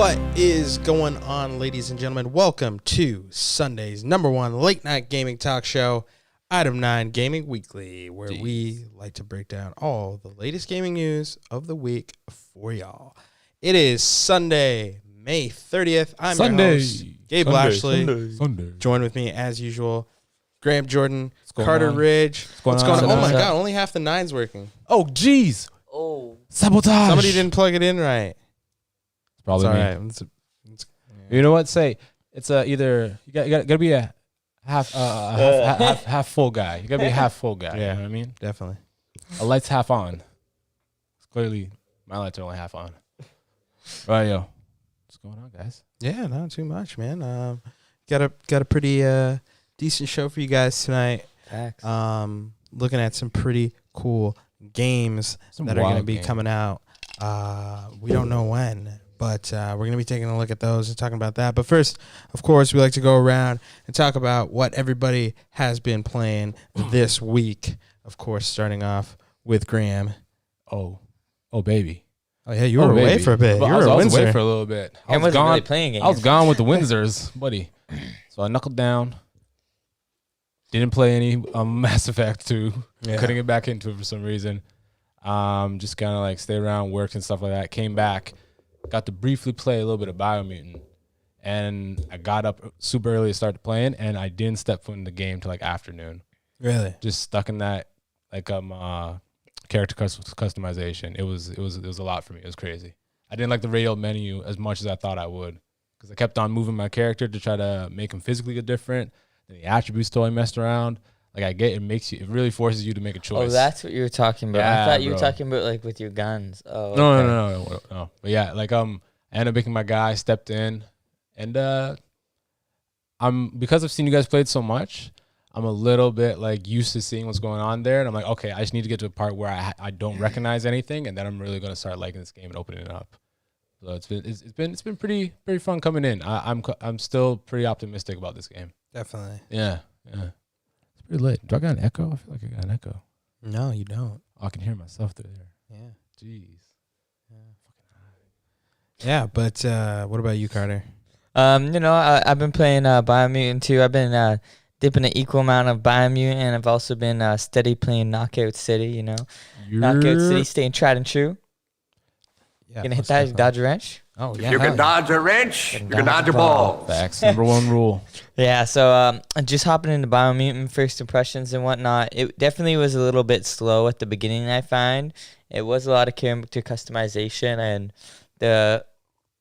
What is going on, ladies and gentlemen? Welcome to Sunday's #1 late night gaming talk show, Item 9 Gaming Weekly, where we like to break down all the latest gaming news of the week for y'all. It is Sunday, May 30th. I'm your host, Gabe Lashley. Sunday. Join with me as usual, Graham Jordan, Carter Ridge. What's going on? Oh my God, only half the nine's working. Oh, jeez. Oh, Sabotage. Somebody didn't plug it in right. Probably me. All right. You know what? Say it's either you gotta be a half full guy. You gotta be a half full guy. Yeah. You know what I mean? Definitely. A light's half on. Clearly, my lights are only half on. Right, yo. What's going on, guys? Yeah, not too much, man. Got a pretty decent show for you guys tonight. facts. Looking at some pretty cool games that are going to be coming out. We don't know when, but we're going to be taking a look at those and talking about that. But first, of course, we like to go around and talk about what everybody has been playing this week. Of course, starting off with Graham. Oh, baby. Oh yeah, you were away for a bit. I was away for a little bit. I wasn't really playing games. I was gone with the Windsors, buddy. So I knuckled down. Didn't play any Mass Effect 2. Yeah. Couldn't get back into it for some reason. Just kind of like stay around, worked and stuff like that. Came back, got to briefly play a little bit of Biomutant, and I got up super early to start playing, and I didn't step foot in the game till like afternoon. Really? Just stuck in that like character customization. It was a lot for me. It was crazy. I didn't like the radio menu as much as I thought I would, because I kept on moving my character to try to make him physically different. And the attributes totally messed around. Like it really forces you to make a choice. Oh, that's what you were talking about. Yeah, I thought you were bro. talking about like with your guns. Oh, No. But yeah, like I ended up making my guy, stepped in, and because I've seen you guys played so much, I'm a little bit like used to seeing what's going on there, and I'm like, okay, I just need to get to a part where I don't recognize anything, and then I'm really gonna start liking this game and opening it up. So it's been pretty fun coming in. I'm still pretty optimistic about this game. Definitely. Yeah. It's pretty lit. Do I got an echo? I feel like I got an echo. No, you don't. Oh, I can hear myself through there. Yeah. Jeez. Yeah, but what about you, Carter? I've been playing Biomutant too. I've been dipping an equal amount of Biomutant, and I've also been steady playing Knockout City. You know, Knockout City, staying tried and true. Yeah, Gonna hit that Dodge wrench. Oh yeah. You can dodge a wrench, you can dodge a ball. Facts. Number one rule. Yeah, so just hopping into Biomutant, first impressions and whatnot. It definitely was a little bit slow at the beginning, I find. It was a lot of character customization, and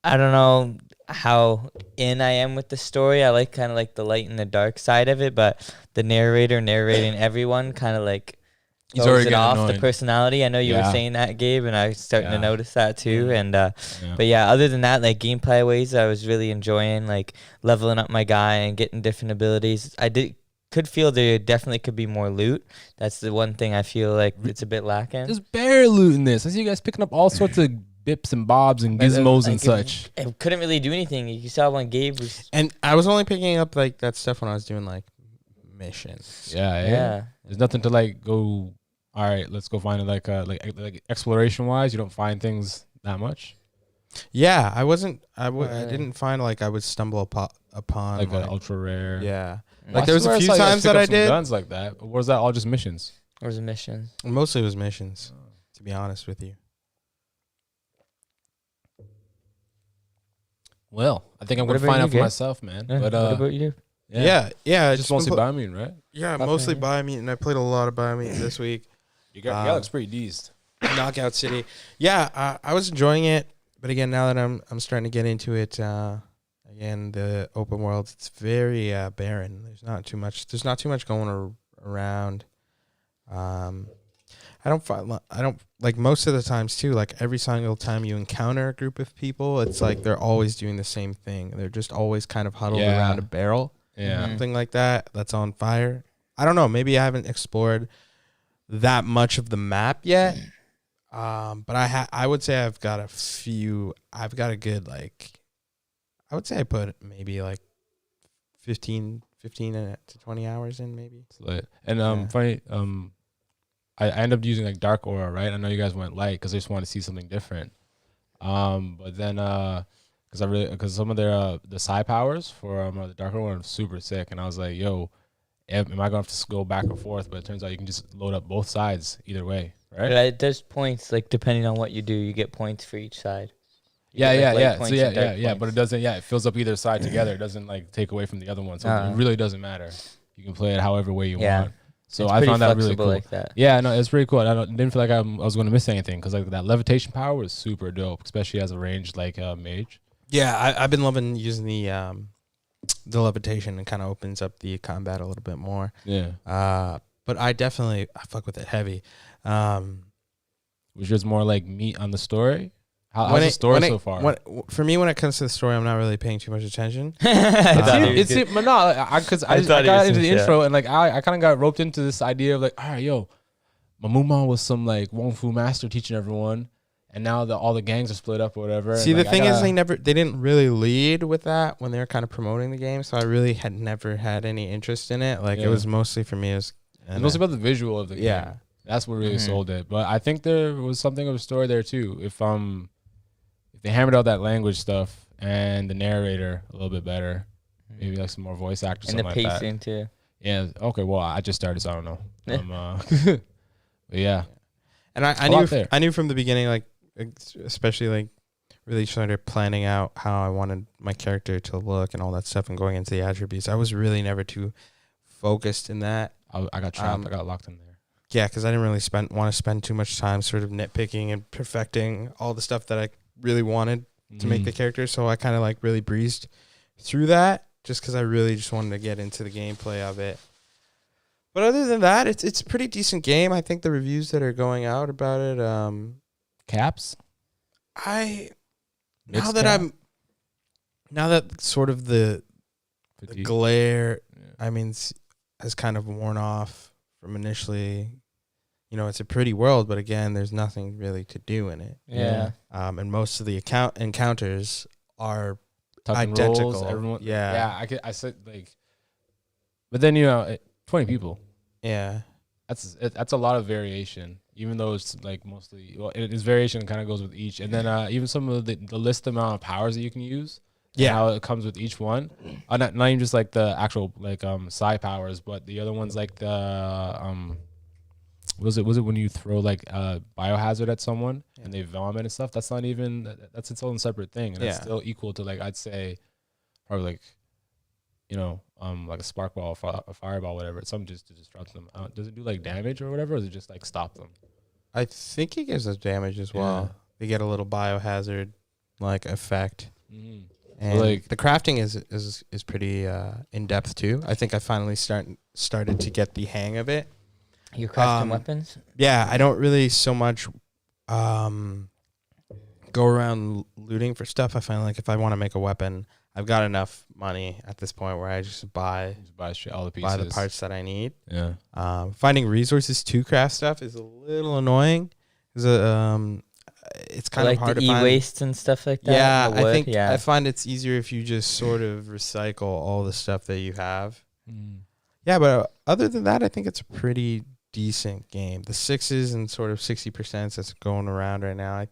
I don't know how in I am with the story. I like kind of like the light and the dark side of it, but the narrator narrating everyone kind of like throws it off annoying. the personality. I know you were saying that, Gabe, and I was starting to notice that too. And but yeah, other than that, like gameplay ways, I was really enjoying like leveling up my guy and getting different abilities. Could feel there definitely could be more loot. That's the one thing I feel like it's a bit lacking. There's bare loot in this. I see you guys picking up all sorts of bips and bobs and gizmos and such. It couldn't really do anything. You saw when Gabe was. And I was only picking up like that stuff when I was doing like missions. Yeah. There's nothing to like go. All right, let's go find it. Like exploration wise, you don't find things that much. Yeah, I didn't find like I would stumble upon Like an ultra rare. Yeah, like there was a few times that I did guns like that. Or was that all just missions? Or was it mission? Mostly it was missions, to be honest with you. Well, I think I'm going to find out for myself, man. Yeah, but what about you? Yeah. Just mostly Biomutant, right? Yeah, mostly Biomutant. I played a lot of Biomutant this week. Your guy looks pretty decent. Knockout City. Yeah, I was enjoying it, but again, now that I'm starting to get into it, again, the open world, it's very barren. There's not too much going around. I don't like most of the times too, like every single time you encounter a group of people, it's like they're always doing the same thing. They're just always kind of huddled around a barrel. Yeah. Something like that that's on fire. I don't know. Maybe I haven't explored that much of the map yet. But I would say I've got a good, like, I would say I put maybe like 15 to 20 hours in, maybe. It's lit. And funny, I ended up using like dark aura, right? I know you guys went light because I just wanted to see something different. But then because some of their the psi powers for the darker one are super sick, and I was like, yo, am I gonna have to go back and forth? But it turns out you can just load up both sides either way, right? Yeah, it does points like depending on what you do, you get points for each side. Yeah. So Points yeah, and dark but it points. doesn't. Yeah, it fills up either side together. It doesn't like take away from the other one. So it really doesn't matter. You can play it however way you want. So It's I pretty found that really flexible cool. like that. Yeah, no, it's pretty cool. Didn't feel like I was going to miss anything because like that levitation power was super dope, especially as a ranged like mage. Yeah, I've been loving using the levitation. And kind of opens up the combat a little bit more. Yeah. But I fuck with it heavy. Was yours more like meat on the story? How's the story so far? For me, when it comes to the story, I'm not really paying too much attention. But no, I got into the intro and like I kind of got roped into this idea of like, all right, yo, Mamuma was some like Wong Fu master teaching everyone, and now all the gangs are split up or whatever. See, and, the like, thing is, they didn't really lead with that when they were kind of promoting the game, so I really had never had any interest in it. Like it was mostly for me, it's mostly about the visual of the game. Yeah, that's what really sold it. But I think there was something of a story there too. If they hammered out that language stuff and the narrator a little bit better, maybe like some more voice actors And the like that. pacing too. Yeah. Okay. Well, I just started, so I don't know. But yeah. And I knew from the beginning, like especially like really started planning out how I wanted my character to look and all that stuff, and going into the attributes. I was really never too focused in that. I got trapped. I got locked in there. Yeah, because I didn't really want to spend too much time sort of nitpicking and perfecting all the stuff that I really wanted to make the character. So I kind of like really breezed through that just because I really just wanted to get into the gameplay of it. But other than that, it's a pretty decent game. I think the reviews that are going out about it, Caps? now that sort of the glare, I mean, has kind of worn off from initially. You know, it's a pretty world, but again, there's nothing really to do in it. Yeah. And most of the encounters are Tucking identical. rolls, everyone. Yeah. Yeah. I said like, but then 20 people. Yeah. That's a lot of variation. Even though it's like mostly, well, its variation kind of goes with each, and then even some of the list amount of powers that you can use. Yeah, how it comes with each one. Not even just like the actual like psi powers, but the other ones like the was it when you throw like a biohazard at someone and they vomit and stuff? That's not even that's its own separate thing, and it's still equal to like I'd say probably like like a spark ball, a fireball, whatever. It's something just to disrupt them. Does it do like damage or whatever, or does it just like stop them? I think it gives us damage as well. They get a little biohazard like effect. Mm-hmm. And like the crafting is pretty in depth too. I think I finally started to get the hang of it. You're crafting weapons? Yeah, I don't really so much go around looting for stuff. I find like if I want to make a weapon, I've got enough money at this point where I just buy all the pieces, buy the parts that I need. Yeah. Finding resources to craft stuff is a little annoying. It's kind of hard to find. E-waste and stuff like that. Yeah, I think I find it's easier if you just sort of recycle all the stuff that you have. Yeah, but other than that, I think it's a pretty decent game. The 6s and sort of 60% that's going around right now,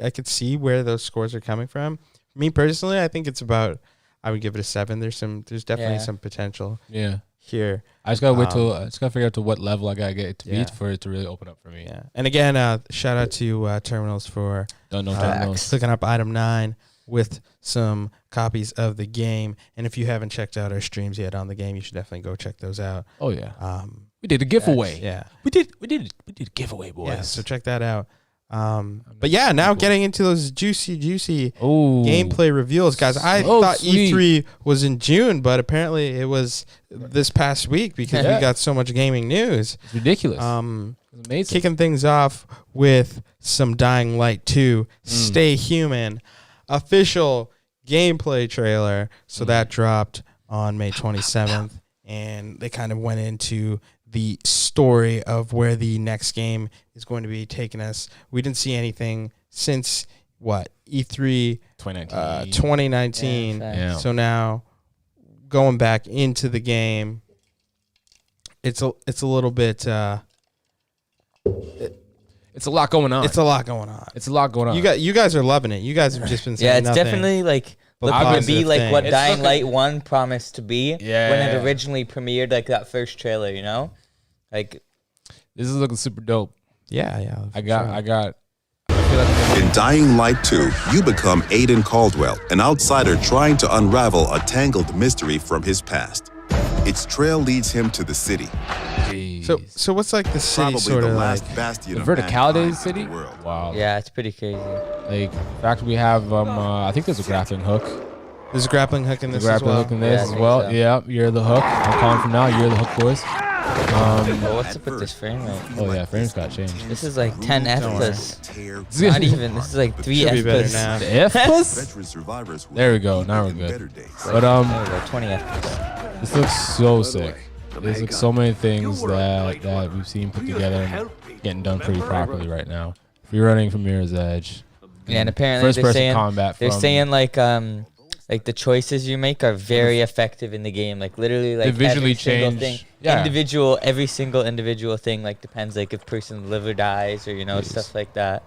I could see where those scores are coming from. Me personally, I think I would give it a 7. There's definitely some potential. Yeah. Here, I just gotta wait till I just gotta figure out to what level I gotta get it to beat for it to really open up for me. Yeah, and again, shout out to Terminals for clicking up item 9 with some copies of the game. And if you haven't checked out our streams yet on the game, you should definitely go check those out. Oh yeah, we did a giveaway. Yeah, we did a giveaway, boys. Yeah, so check that out. But yeah, now getting into those juicy gameplay reveals, guys. I thought sweet. E3 was in June, but apparently it was this past week because we got so much gaming news. It's ridiculous. It's amazing. Kicking things off with some Dying Light 2, Stay Human, official gameplay trailer. So that dropped on May 27th, and they kind of went into the story of where the next game is going to be taking us. We didn't see anything since E3 2019. Yeah. So now going back into the game, it's a little bit. It's It's a lot going on. It's a lot going on. It's a lot going on. You guys are loving it. You guys have just been saying Yeah, it's nothing definitely like but looking to be positive like what things. Dying Light 1 promised to be when Yeah. it originally premiered, like that first trailer, you know? Like, This is looking super dope. Yeah. I feel like In Dying Light 2, you become Aiden Caldwell, an outsider trying to unravel a tangled mystery from his past. Its trail leads him to the city, So what's like the city probably sort the of last like? bastion the of verticality of mankind the city. in the world. Wow. yeah, it's pretty crazy. Like, in fact, we have I think there's a grappling hook. There's a grappling hook in The this as grappling well. hook in this Yeah, I as think well. so. Yeah, you're the hook. I'm calling from now. You're the hook, boys. But what's up with this frame rate? Oh yeah, frames got changed. This is like 10 FPS. Tear Not even. This is like 3 Should be better FPS. now. The F plus. veteran survivors will There we go. Now we're in better good. days. But There we go, 20 FPS. this looks so sick. There's like so many things that we've seen put together and getting done pretty properly right now. Free running from Mirror's Edge. Yeah, and apparently First they're person saying combat. they're from saying like the choices you make are very effective in the game. Like literally, like they visually every single change. thing, Yeah. every single individual thing like depends like if person's liver dies or stuff like that.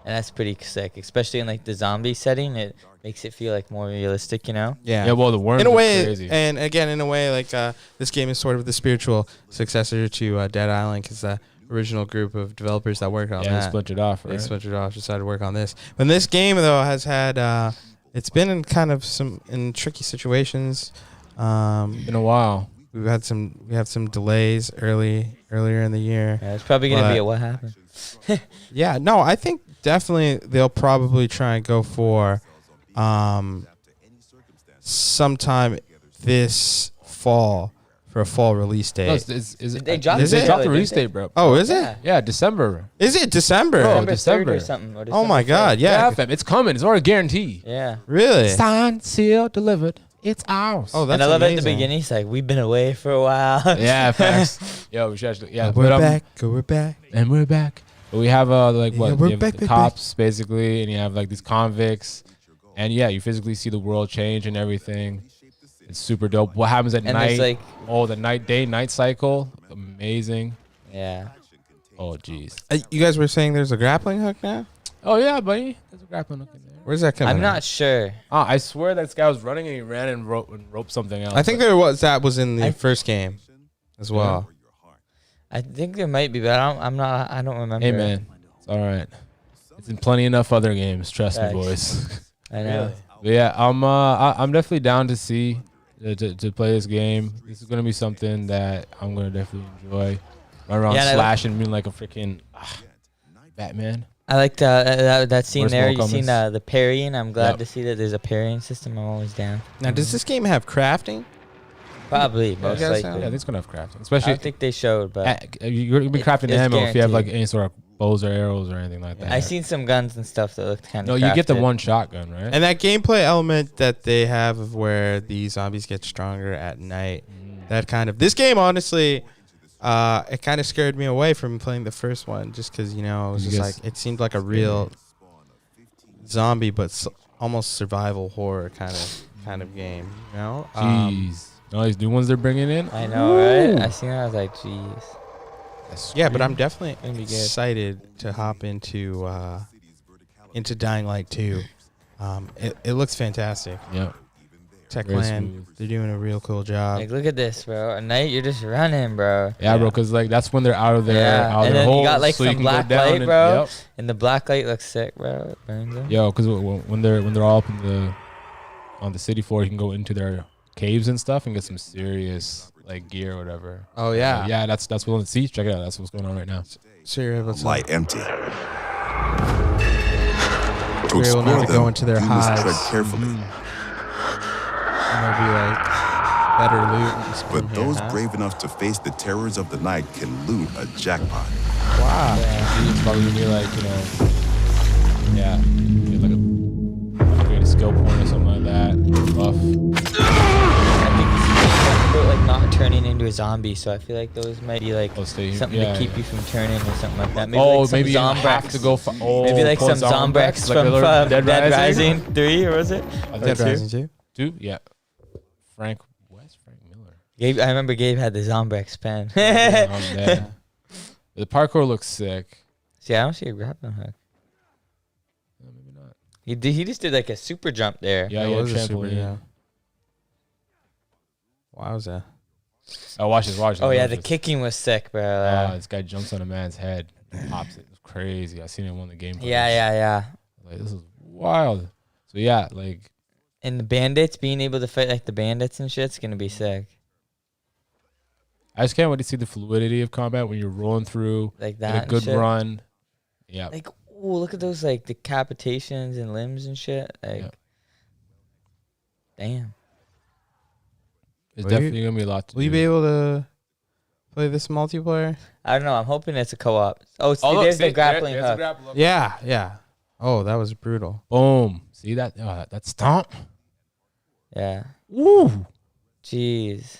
And that's pretty sick, especially in like the zombie setting. It makes it feel like more realistic, you know? Yeah. Yeah. Well, the worms In a are way, crazy. and again, in a way, like this game is sort of the spiritual successor to Dead Island, because the original group of developers that worked on Yeah, they that, splintered off. they Right? splintered off, decided to work on this. But this game though has had it's been in kind of in tricky situations. Been a while. We have some delays earlier in the year. Yeah, it's probably gonna be But- a what happened. Yeah, no, I think definitely they'll probably try and go for sometime this fall for a fall release date. No, is it, They dropped Is they it? dropped the Didn't release they? date, bro. Oh, is Yeah. it? Yeah, December. Is it December? Bro, December 3rd December. or something. Or Oh my December 3rd. God, yeah. fam, it's coming. It's already guaranteed. Yeah. Really? Signed, sealed, delivered. It's ours. Oh, that's And I love it at the amazing. beginning. He's like, we've been away for a while. Yeah, facts. Yo, we should actually. Yeah, We're but, back. We're back. and we're back. But we have like Yeah, what? we're You have back, the back, cops basically, and you have like these convicts, and yeah, you physically see the world change and everything. It's super dope. What happens at And night? there's like, Oh, the night cycle, amazing. yeah. Oh, jeez. You guys were saying there's a grappling hook now? Oh yeah, buddy. There's a grappling hook in there. Where's that coming? I'm from? not sure. Oh, I swear that this guy was running and he ran and roped something else. I think but- that was in the I- first game as well. I think there might be, but I don't remember. Hey man, it's all right. It's in plenty enough other games. Trust Thanks. me, boys. I know. But yeah, I'm definitely down to see to play this game. This is gonna be something that I'm gonna definitely enjoy. Run around Yeah, and I slashing, being like a freaking Batman. I like that scene Where's there. Will You seen Cummings? the parrying. I'm glad Yep. to see that there's a parrying system. I'm always down. Now, does this game have crafting? Probably, most guys likely. sound- Yeah, I think it's gonna have crafting, I especially. don't think they showed, but You're gonna be crafting it's ammo if you have like guaranteed. any sort of bows or arrows or anything like that. I seen some guns and stuff that looked kind No, of. you get the one shotgun, right? And that gameplay element that they have of where the zombies get stronger at night, that kind of this game honestly, it kind of scared me away from playing the first one just because it was You just guys- like it seemed like a real zombie but almost survival horror kind of game. Jeez, all these new ones they're bringing in. I know, right? I seen that. I was like, jeez. Yeah, but I'm definitely Gonna be good. excited to hop into Dying Light 2. It looks fantastic. Yeah. Very Techland, smooth. they're doing a real cool job. Like, look at this, bro. At night, you're just running, bro. Yeah, bro, because like that's when they're out of their Yeah, out of and their then you holes, got, like, so you some can go black down light, and, bro. Yep. And the black light looks sick, bro. It burns them. Yo, because when they're all up on the city floor, you can go into their caves and stuff and get some serious like gear or whatever. Oh yeah, Yeah, that's what's on the sea. Check it out. That's what's going on right now. So you're able to, Light empty. To You're able not explore to them, go into their you must hives. tread carefully. and there'll be like better loot. and stuff But in here, those huh? brave enough to face the terrors of the night can loot a jackpot. Wow. It's probably gonna be like yeah, get like a upgrade a skill point or something like that. Buff. I think this is about like not turning into a zombie, so I feel like those might be like Oh, stay here. something Yeah, to keep yeah. you from turning or something like that. Maybe Oh, like some maybe you have Zombrex. to go. Maybe like pull some Zombrex like from a little Dead Rising 3, or was it? I Dead think two? Rising 2? two. Yeah. Frank Miller. Gabe, I remember Gabe had the Zombrex pen. Yeah, I'm there. The parkour looks sick. See, I don't see a grappling hook. Maybe not. He just did like a super jump there. Yeah, That yeah, was a super, trampoline. yeah. Wowza. Oh, watch this. Oh yeah, the kick. kicking was sick, bro. This guy jumps on a man's head, and pops it. It's crazy. I seen it in one of the gameplays. Yeah. Like this is wild. So yeah, like And the bandits, being able to fight like the bandits and shit's gonna be sick. I just can't wait to see the fluidity of combat when you're rolling through Like get that. a good and shit. run. Yeah, Like, oh, look at those like decapitations and limbs and shit. Like, Yeah. damn. it's Will you- definitely gonna be a lot to Will you do. be able to play this multiplayer? I don't know. I'm hoping it's a co-op. Oh, see, look, there's see, the grappling there's a hook. grappling hook. Yeah. Oh, that was brutal. Boom. See that? That stomp. Yeah. Woo. Jeez.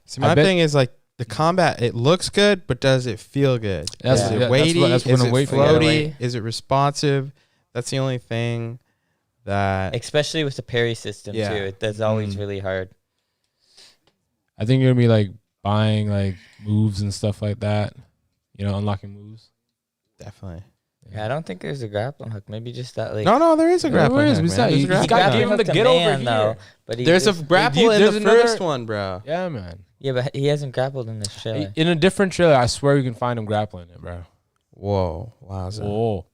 See, I my bet- thing is like the combat. It looks good, but does it feel good? That's- Is yeah, it that's weighty? what- that's what is I'm it waiting for. Gotta floaty? wait. Is it responsive? That's the only thing that. Especially with the parry system Yeah. too. That's always Mm. really hard. I think you're gonna be like buying like moves and stuff like that. You know, unlocking moves. Definitely. Yeah, I don't think there's a grappling hook. Maybe just that like. No, there is a Yeah, grappling there is. hook, man. Besides, There's a you grappling gotta hook. give him the hooked get over man, though, here. but he There's a just- grapple in there's the another- first one, bro. Yeah, man. Yeah, but he hasn't grappled in this trailer. In a different trailer, I swear you can find him grappling it, bro. Whoa. Wowza. Whoa.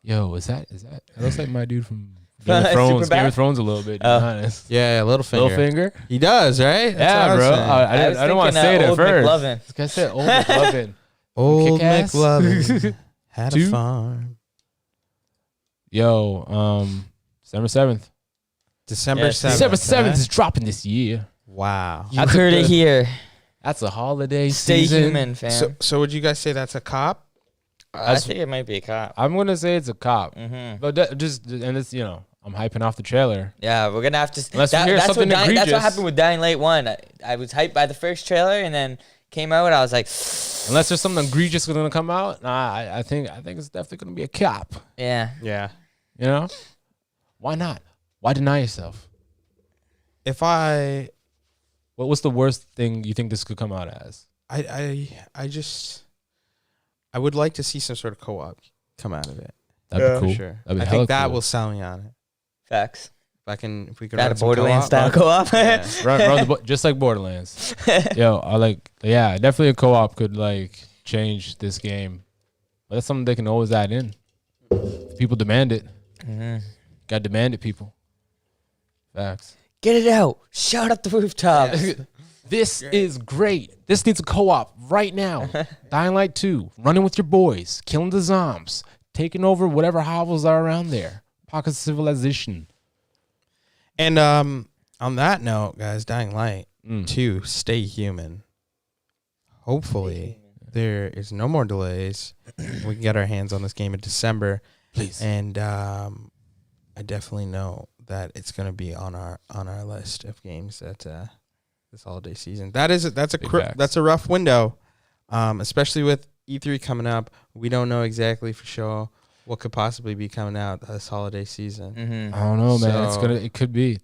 Yo, is that? That looks like my dude from From Game of Thrones. Superbad? Game of Thrones a little bit. To Oh. be honest. Yeah, little finger. Little finger. He does, right? That's Yeah, what I was bro. saying. I don't want to was say it thinking, at Old first. McLovin. This guy said old McLovin. Old Kick-ass. McLovin had a Two. farm. Yo, December 7th. December Yes. 7th. December 7th huh? is dropping this year. Wow. You That's a heard it good- here. That's a holiday Stay season. human, fam. So would you guys say that's a cop? I think it might be a cop. I'm gonna say it's a cop, Mm-hmm. but and it's I'm hyping off the trailer. Yeah, we're gonna have to. Unless we hear that's something that's what egregious. happened with Dying Light 1. I was hyped by the first trailer, and then came out. I was like, Unless there's something egregious gonna come out, nah, I think it's definitely gonna be a cop. yeah. Yeah. You know, why not? Why deny yourself? If I What's the worst thing you think this could come out as? I would like to see some sort of co-op come out of it. That'd be For cool. sure. That'd be I hella think that cool. will sell me on it. Facts. If we could Got a run some Borderlands co-op, style co-op. Yeah. Run just like Borderlands. Yo, definitely a co-op could like change this game. But that's something they can always add in. People demand it. Mhm. Got to demand it, people. Facts. Get it out. Shout up the rooftop. This is great. This needs a co-op right now. Dying Light 2, running with your boys, killing the zombs, taking over whatever hovels are around there. Pockets of civilization. And on that note, guys, Dying Light 2, stay human. Hopefully there is no more delays. We can get our hands on this game in December. Please. And I definitely know that it's going to be on our list of games that this holiday season. That's a rough window, especially with E3 coming up. We don't know exactly for sure what could possibly be coming out this holiday season. Mm-hmm. I don't know, man. So- It could be.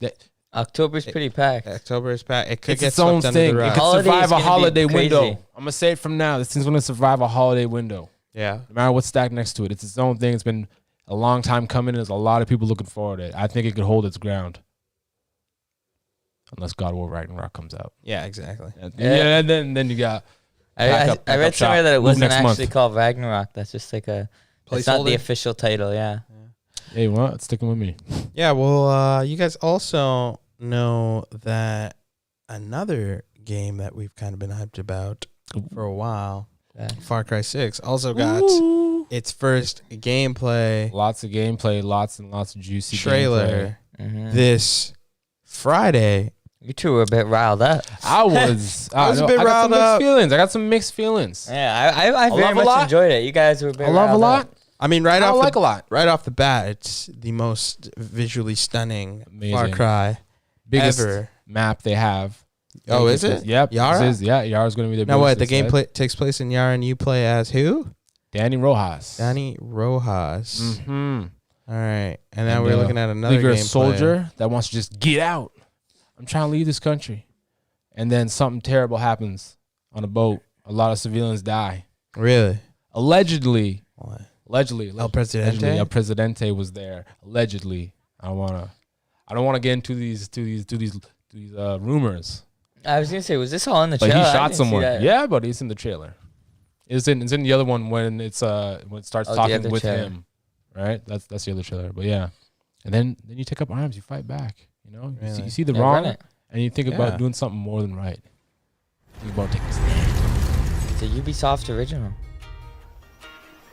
October's pretty packed. October is back. It could It's get its own swept under thing. the It rug. could Holiday survive is a gonna be holiday crazy. window. I'm going to say it from now. This thing's going to survive a holiday window. Yeah. No matter what's stacked next to it. It's its own thing. It's been a long time coming. There's a lot of people looking forward to it. I think it could hold its ground. Unless God of War Ragnarok comes out. Yeah, exactly. Yeah, and then you got... I Pack read up somewhere shop. that it Move wasn't next month. actually called Ragnarok. That's just like a. It's not the Placeholder? official title. Yeah. Hey, what? It's sticking with me. Yeah, well, you guys also know that another game that we've kind of been hyped about for a while, Far Cry 6, also got its first gameplay Lots of gameplay, lots and lots of juicy trailer Mm-hmm. this Friday. You two were a bit riled up. I was a bit I got riled some mixed up. feelings. I got some mixed feelings. Yeah, I love very a much lot. enjoyed it. You guys were a bit I love a riled lot. up. I mean, I like a lot. right off the bat, it's the most visually stunning Far Amazing. Cry Biggest ever. map they have. Oh, is it? Yep. Yara? Yara's going to be the Now what? biggest, The they said. gameplay takes place in Yara, and you play as who? Danny Rojas. Danny Rojas. Mm-hmm. All right, and now we're looking at another You're a gameplay. soldier that wants to just get out. I'm trying to leave this country. And then something terrible happens on a boat. A lot of civilians die. Really? allegedly, What? El Presidente was there. Allegedly, I don't wanna get into these rumors. I was gonna say, was this all in the But trailer? he I shot didn't see someone. that. Yeah, but it's in the trailer. It's in the other one when it starts talking with trailer. him, right? That's the other trailer. But yeah, and then you take up arms, you fight back. You know, Really? you see the Yeah, wrong, run it. and you think Yeah. about doing something more than right. Think about taking a stand. It's a Ubisoft original.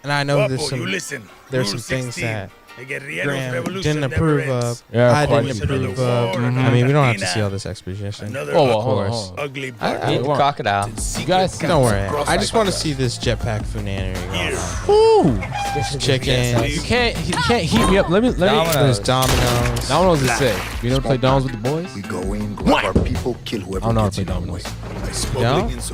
And I know there's Guapo, you some listen. there's Rule some things 16. that The guerrilleros Graham revolution didn't never approve ends. of. Yeah, I quite didn't a few. approve of. I mean, we don't have to see all this exposition. Another Oh, well, Of hold on, course. hold on. ugly I barbarian. hate the what? crocodile. You guys, Don't worry. I just want to see this jetpack funanery going on. Ooh, Chicken. you can't heat me up. Let me. There's dominoes. Dominoes is sick. You never play dominoes with the boys? We go in, grab our people, kill I whoever don't know how gets to in play our dominoes.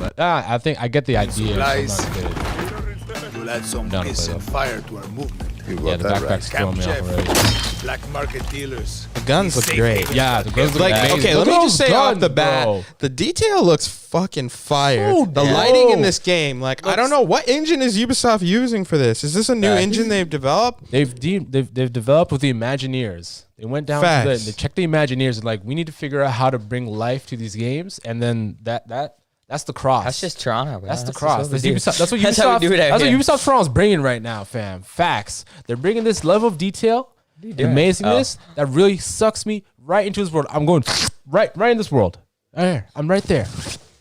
way. No? But, I think I get the idea. So I'm Supplies. not good at it. You'll add some Down to piss play and though. fire to our movement. You got Yeah, the that backpack's right. throwing me off Jeff. already. Black market dealers. The guns look Safe great. havens Yeah, for the guns look Like, amazing. okay, Look let me at just those say off guns, the bat, bro. the detail looks fucking fire. Dude, The yeah. lighting in Bro. this game, like, I don't know, what engine is Ubisoft using for this? Is this a new Facts. engine they've developed? They've developed with the Imagineers. They went down Facts. they checked the Imagineers and like we need to figure out how to bring life to these games, and then that's the cross. That's just Toronto, bro. That's the just cross. what we That's, do. Ubisoft, that's what Ubisoft. That's how we do it out That's here. what Ubisoft Toronto's bringing right now, fam. Facts. They're bringing this level of detail, and doing? amazingness that really sucks me right into this world. I'm going right in this world. Right here. I'm right there.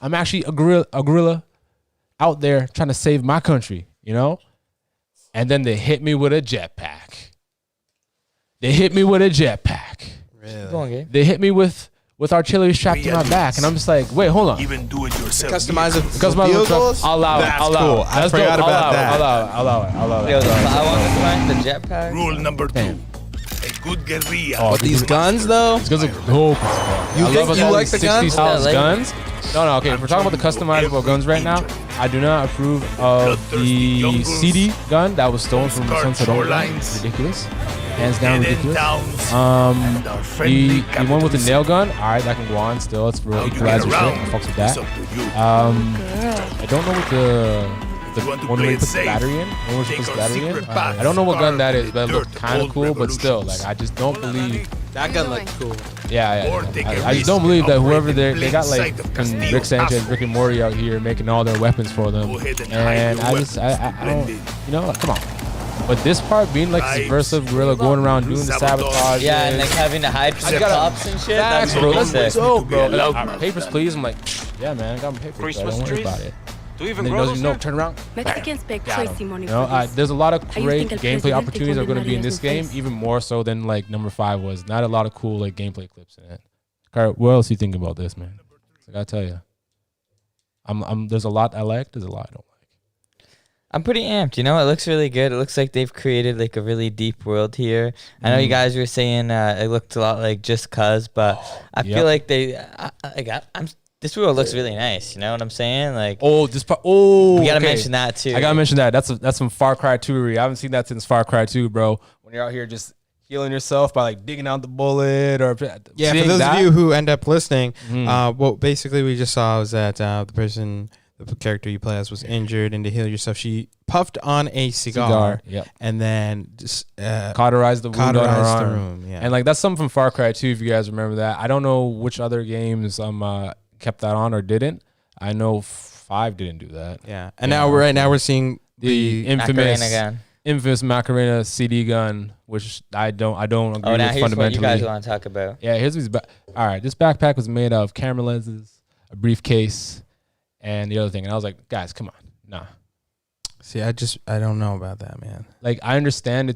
I'm actually a gorilla out there trying to save my country. You know. And then they hit me with a jetpack. Really? Go on, Gabe. They hit me with artillery strapped to my back, and I'm just like, wait, hold on. Even do it yourself. Customize it. Because my vehicles? I'll allow it. That's I'll allow cool. it. I Let's forgot go. about that. I'll allow it. Yo, I want to find the jetpack. Rule number 2. Damn. A good guerrilla. Oh, But these guns, though? These guns are dope. You I think love you all like these the guns? 60s Yeah, guns? No, okay. If we're talking about the customizable guns right now, I do not approve of the CD gun that was stolen from the Sunset Overdrive. Ridiculous. Hands down ridiculous. The one with the nail gun, all right, that can go on still. It's real equalizer shit. I fucks with that. I don't know what the one where you put the battery in. One where you put the battery in. I don't know what gun that is, but it looked kind of cool. But still, like, I just don't believe. That gun looked cool. Yeah. I just don't believe that whoever they got like fucking Rick Sanchez, Rick and Morty out here making all their weapons for them, and I don't, you know, come on. But this part being like this subversive guerrilla going around doing the sabotage, Yeah, and like having to hide from the cops and shit. That's bro, really that's sick. dope, bro. Like, papers, please. I'm like, yeah, man, I got my papers. Bro. Don't worry about it. Do you And then he doesn't turn around. Mexicans pay crazy money You know, for this. there's a lot of How you great think El gameplay Presidente opportunities that are going to be in condenaría this su game, face? even more so than like number 5 was. Not a lot of cool like gameplay clips in it. Kyle, what else you think about this, man? I gotta tell you, there's a lot I like. There's a lot I don't like. I'm pretty amped. You know, it looks really good. It looks like they've created like a really deep world here. I know you guys were saying it looked a lot like Just Cause, but I feel like this world looks really nice. You know what I'm saying? Like, Oh, this part. Oh, we gotta okay. mention that too. I gotta mention that. That's some Far Cry 2. I haven't seen that since Far Cry 2, bro. When you're out here just healing yourself by like digging out the bullet or Yeah, for seeing those that. of you who end up listening, what basically we just saw was that the character you play as was injured, and to heal yourself, she puffed on a cigar. Yep. And then just Cauterized the wound on her cauterized the arm. room. Yeah. And like that's something from Far Cry 2, if you guys remember that. I don't know which other games kept that on or didn't. I know 5 didn't do that. yeah. And now we're seeing The Macarena gun. infamous Macarena CD gun, which I don't agree Oh, now with here's what you fundamentally. guys want to talk about. Yeah, here's these. All right, this backpack was made of camera lenses, a briefcase, and the other thing. And I was like, guys, come on, nah. See, I don't know about that, man. Like I understand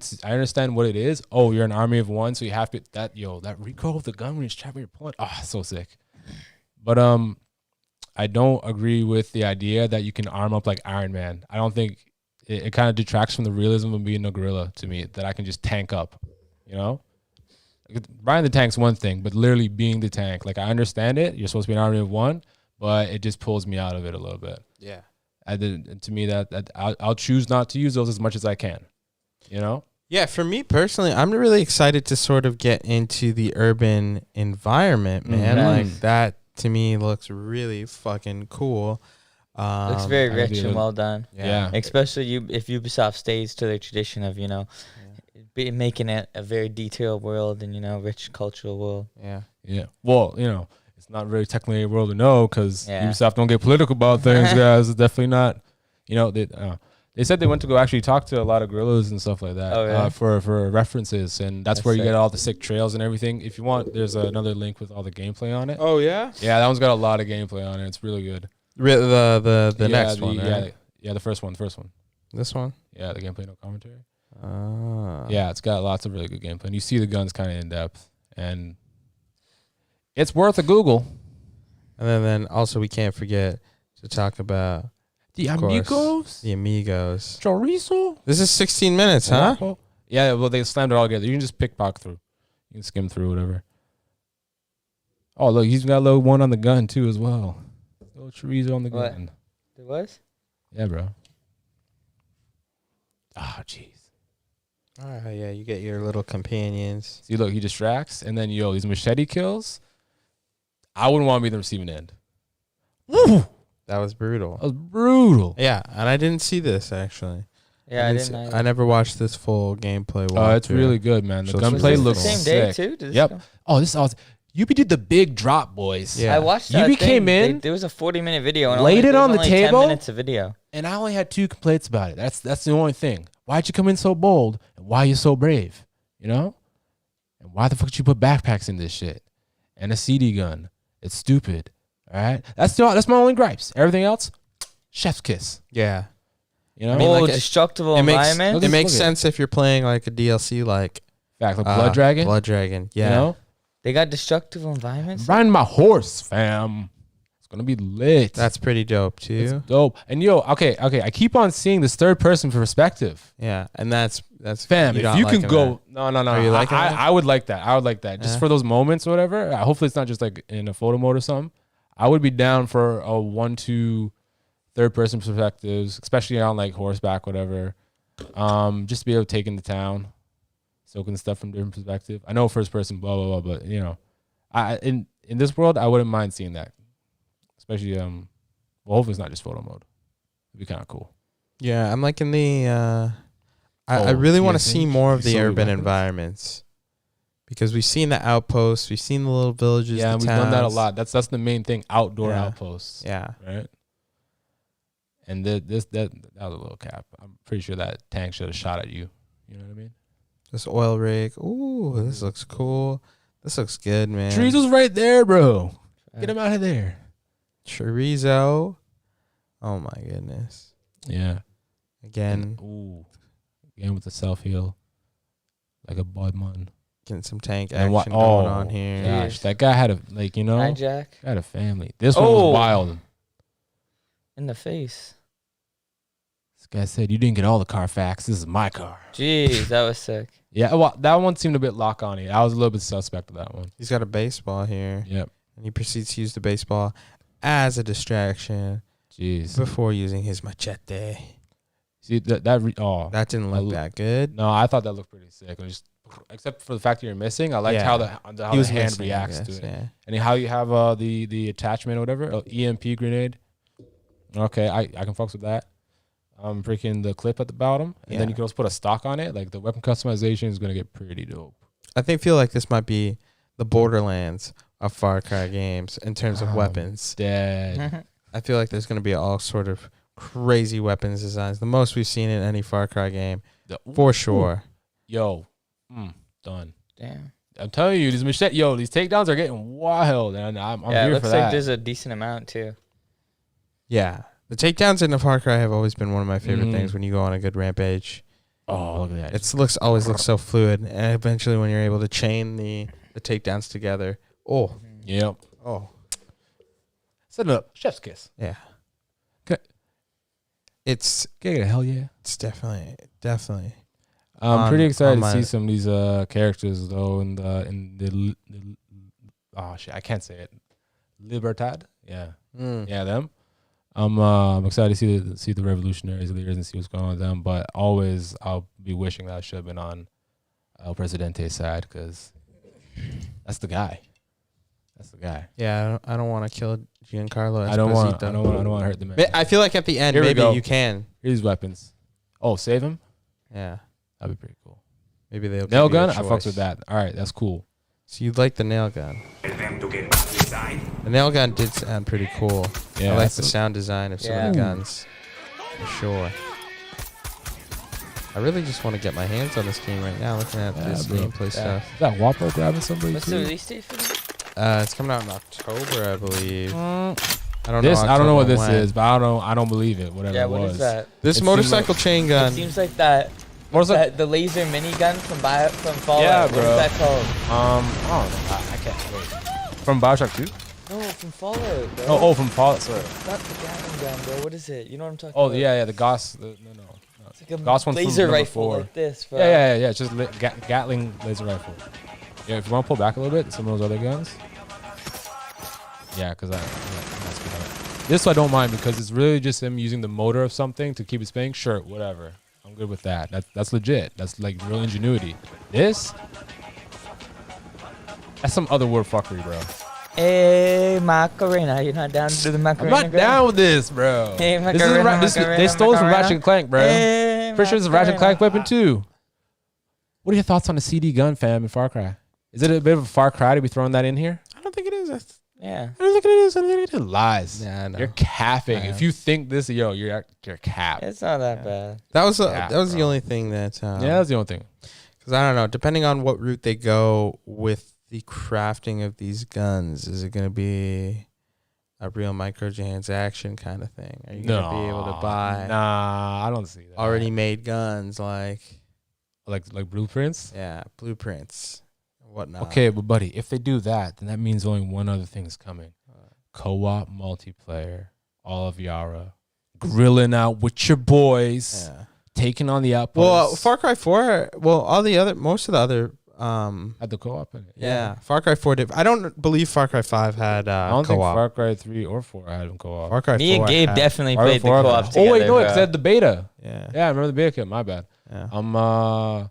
what it is. Oh, you're an army of one, so you have to that recoil of the gun when you're strapped when you're pulling. Oh, so sick. But I don't agree with the idea that you can arm up like Iron Man. I don't think it kind of detracts from the realism of being a gorilla to me, that I can just tank up, you know? Riding the tank's one thing, but literally being the tank, like I understand it. You're supposed to be an army of one, but it just pulls me out of it a little bit. Yeah. To me, that I'll choose not to use those as much as I can, you know? Yeah, for me personally, I'm really excited to sort of get into the urban environment, man. Mhm. Like that to me looks really fucking cool. Looks very I rich really and look- well done. Yeah. Especially if Ubisoft stays to their tradition of making it a very detailed world and rich cultural world. Yeah. Yeah. Well, it's not very technically a world to know because Yeah. Ubisoft don't get political about things, guys. It's definitely not. They said they went to go actually talk to a lot of gorillas and stuff like that Oh, really? for references, and that's That's where you sick. get all the sick trails and everything. If you want, there's another link with all the gameplay on it. Oh yeah. Yeah, that one's got a lot of gameplay on it. It's really good. The Yeah, next one, right? Yeah, the first one. This one. Yeah, the gameplay, no commentary. Ah. Yeah, it's got lots of really good gameplay. And you see the guns kind of in depth, and it's worth a Google. And then also we can't forget to talk about The of course, Amigos, the Amigos. Chorizo. This is 16 minutes, huh? Yeah, well, they slammed it all together. You can just pickpocket through. You can skim through, whatever. Oh, look, he's got a little one on the gun, too, as well. Little chorizo on the What? gun. There was? Yeah, bro. Ah, jeez. Oh yeah, you get your little companions. See, look, he distracts, and then, these machete kills. I wouldn't want to be the receiving end. Woo! That was brutal. That was brutal. Yeah, and I didn't see this actually. Yeah, I didn't didn't. see- I never watched this full gameplay. Oh, it's walkthrough. really good, man. The So gunplay it's looks the same sick. day too. Did this Yep. go? Oh, this is awesome. UB did the big drop, boys. Yeah. I watched You that. became thing. in, There was a 40-minute video and laid it there was on the only table? 10 minutes of video. And I only had 2 complaints about it. That's the only thing. Why'd you come in so bold? And why you so brave? And why the fuck did you put backpacks in this shit? And a CD gun. It's stupid. All right? That's my only gripes. Everything else, chef's kiss. Yeah. I mean, Oh, like, destructible It makes environment. it makes Look at- sense if you're playing like a DLC like Fact, like Blood Dragon. Blood Dragon. Yeah. You know? They got destructible environments. Riding my horse, fam. It's gonna be lit. That's pretty dope too. It's dope. And okay. I keep on seeing this third person perspective. Yeah, and that's Fam, you're if not you can liking go, that. no. Are you liking that? I would like that. I would like that just Yeah. for those moments or whatever. Hopefully, it's not just like in a photo mode or something. I would be down for a 1-2 third person perspectives, especially on like horseback, whatever. Just to be able to take in the town, soaking stuff from different perspective. I know first person, blah blah blah, but I in this world, I wouldn't mind seeing that, especially well, hopefully it's not just photo mode. It'd be kind of cool. Yeah, I'm liking the. I really want to see more of the urban environments because we've seen the outposts, we've seen the little villages. Yeah, the and we've done that a towns. lot. That's the main thing. Outdoor Yeah. outposts. Yeah, Right. And that was a little cap. I'm pretty sure that tank should have shot at you. You know what I mean? this oil rig. Ooh, this looks cool. This looks good, man. Chorizo's right there, bro. Get him out of there. Chorizo. Oh my goodness. Yeah. Again, Ooh. Again with the self heal, like a Bud Mun. getting some tank And action what? going on here. Gosh, that guy had a Hijack had a family. This one Oh. was wild. in the face. This guy said, "You didn't get all the Carfax. This is my car." Jeez, that was sick. Yeah. Well, that one seemed a bit lock on it. I was a little bit suspect of that one. He's got a baseball here, Yep. and he proceeds to use the baseball as a distraction Jeez. before using his machete. See that That didn't look that good. No, I thought that looked pretty sick. It was just, except for the fact that you're missing, I liked Yeah. how the He was hand missing, I reacts guess, to it, yeah. and how you have the attachment or whatever, EMP grenade. Okay, I can fucks with that. Freaking the clip at the bottom, and then Yeah. you can also put a stock on it. Like the weapon fcustomization is gonna get pretty dope. Feel like this might be the Borderlands of Far Cry games in terms of weapons. Dead. I feel like there's going to be all sort of crazy weapons designs. The most we've seen in any Far Cry game, for sure. Yo, done. Damn. I'm telling you, these machete, these takedowns are getting wild, and I'm Yeah, it here looks for like that. there's a decent amount too. Yeah. The takedowns in the Far Cry have always been one of my favorite Mhm. things when you go on a good rampage. Oh, look at that. Always looks so fluid. And eventually when you're able to chain the takedowns together. Oh. Yep. Oh. Set it up. Chef's kiss. Yeah. Okay. It's Hell yeah. it's definitely. I'm pretty excited to on see my- some of these characters though in the oh shit, I can't say it. Libertad. Yeah. Yeah, them. I'm excited to see the revolutionaries leaders and see what's going on with them. But always, I'll be wishing that I should have been on El Presidente's side because that's the guy. That's the guy. Yeah, I don't want to kill Giancarlo Esposito. I don't want to hurt the man. I feel like at the end, Here we maybe go. you can. Here's weapons. Oh, save him? Yeah. That'd be pretty cool. Maybe they'll Nail give you a gun? I fucked choice. with that. All right, that's cool. So you like the nail gun? The nail gun did sound pretty cool. Yeah, I like that's the sound design of some Yeah. of the guns. For sure. I really just want to get my hands on this game right now, looking at this bro. gameplay stuff. Is that Wapo grabbing somebody What's the too? release date for this? It's coming out in October, I believe. I don't This know. I don't know what this October when. is, but I don't believe it. Whatever Yeah, it what was. is that? This It seemed motorcycle chain It gun. seems like that. The laser minigun from Fallout. Yeah, What bro. is that called? I don't know. I can't wait. From Bioshock 2? No, from Fallout, bro. Oh, from Fallout. Sorry. Not the Gatling gun, bro. What is it? You know what I'm talking Oh about? yeah, the Gauss. No. It's like a Gauss one's from laser number rifle 4. like this, bro. Yeah. It's just Gatling laser rifle. Yeah, if you want to pull back a little bit, some of those other guns. Yeah, because this I don't mind because it's really just him using the motor of something to keep it spinning. Sure, whatever. I'm good with that. That's legit. That's like real ingenuity. That's some other word fuckery, bro. Hey, Macarena. You're not down to do the I'm Macarena? not down with this, bro. Hey, This is Macarena, they stole this from Macarena. Ratchet and Clank, bro. Hey, Pretty sure it's a Ratchet and Macarena. Clank weapon too. What are your thoughts on the CD gun, fam, in Far Cry? Is it a bit of a Far Cry to be throwing that in here? I don't think it is. Yeah. I don't think it is. I don't think it is. Lies. Yeah, I know. You're capping. I If know. you think this, you're cap. It's not that bad. That was Yeah, that was the bro. only thing that. Yeah, that's the only thing. Because I don't know. Depending on what route they go with the crafting of these guns, is it going to be a real microtransaction kind of thing? Are you going to be able to buy Nah, I don't see that. already made guns like blueprints. yeah, blueprints, and whatnot? Okay, but buddy, if they do that, then that means only one other thing is coming: co-op multiplayer. All of Yara grilling out with your boys, Yeah. taking on the outposts. Well, Far Cry 4. Well, most of the other. Had the co-op in it. Yeah, Far Cry 4 did. I don't believe Far Cry 5 had I don't think co-op. Far Cry 3 or 4 had them co-op. Far Cry Me 4 and Gabe had- definitely Far Cry played the 4 co-op had- together. Oh wait, no, because bro. had the beta. Yeah. Yeah, I remember the beta kit. My bad. Yeah.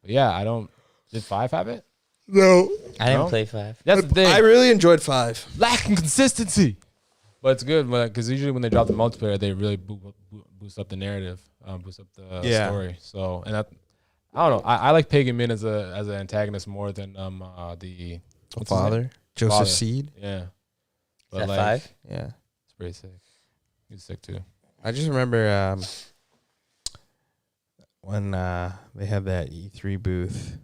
Yeah, I don't. Did 5 have it? No. I didn't No? play 5. That's the thing. I really enjoyed 5. Lacking consistency. But it's good because usually when they drop the multiplayer, they really boost up the narrative, boost up the story. So and I don't know. I like Pagan Min as an antagonist more than the what's his name? Father Joseph Father. Seed. Yeah, Is that 5? Yeah. It's pretty sick. He's sick too. I just remember when they had that E3 booth